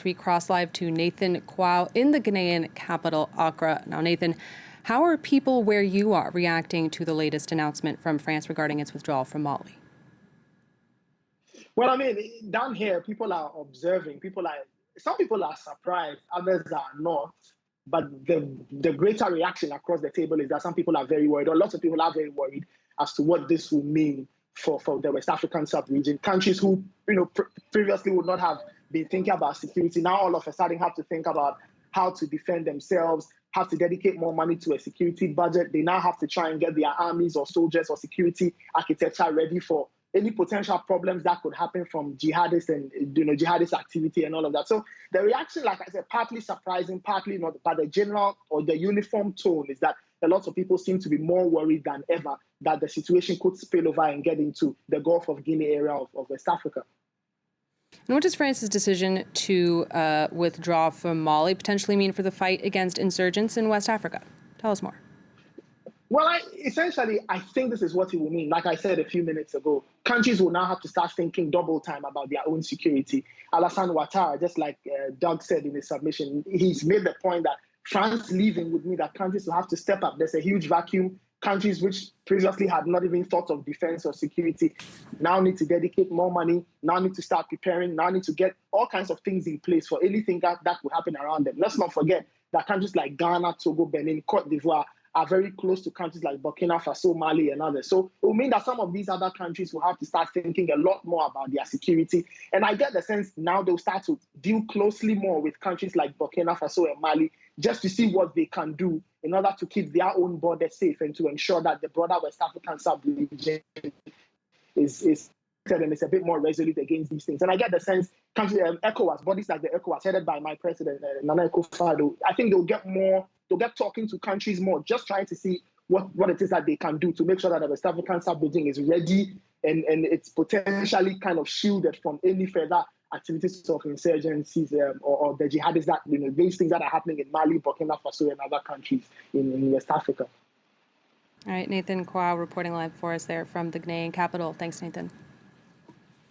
us. We cross live to Nathan Quao in the Ghanaian capital, Accra. Now, Nathan, how are people where you are reacting to the latest announcement from France regarding its withdrawal from Mali? Well, I mean, down here, people are observing. Some people are surprised, others are not. But the greater reaction across the table is that some people are very worried, or lots of people are very worried as to what this will mean for the West African sub-region. Countries who, previously would not have been thinking about security, now all of a sudden have to think about how to defend themselves, have to dedicate more money to a security budget. They now have to try and get their armies or soldiers or security architecture ready for any potential problems that could happen from jihadists and jihadist activity and all of that. So the reaction, like I said, partly surprising, partly not, but the general or the uniform tone is that a lot of people seem to be more worried than ever that the situation could spill over and get into the Gulf of Guinea area of West Africa. And what does France's decision to withdraw from Mali potentially mean for the fight against insurgents in West Africa? Tell us more. Well, essentially, I think this is what it will mean. Like I said a few minutes ago, countries will now have to start thinking double time about their own security. Alassane Ouattara, just like Doug said in his submission, he's made the point that France leaving would mean that countries will have to step up. There's a huge vacuum. Countries which previously had not even thought of defense or security now need to dedicate more money, now need to start preparing, now need to get all kinds of things in place for anything that will happen around them. Let's not forget that countries like Ghana, Togo, Benin, Cote d'Ivoire are very close to countries like Burkina Faso, Mali, and others. So it will mean that some of these other countries will have to start thinking a lot more about their security. And I get the sense now they'll start to deal closely more with countries like Burkina Faso and Mali just to see what they can do in order to keep their own borders safe and to ensure that the broader West African sub-region is and it's a bit more resolute against these things. And I get the sense countries, ECOWAS, bodies like the ECOWAS, headed by my president, Nana Akufo-Addo, I think they'll get talking to countries more, just trying to see what it is that they can do to make sure that the West African sub-region is ready and it's potentially kind of shielded from any further activities of insurgencies or the jihadists that, these things that are happening in Mali, Burkina Faso, and other countries in West Africa. All right, Nathan Quao reporting live for us there from the Ghanaian capital. Thanks, Nathan.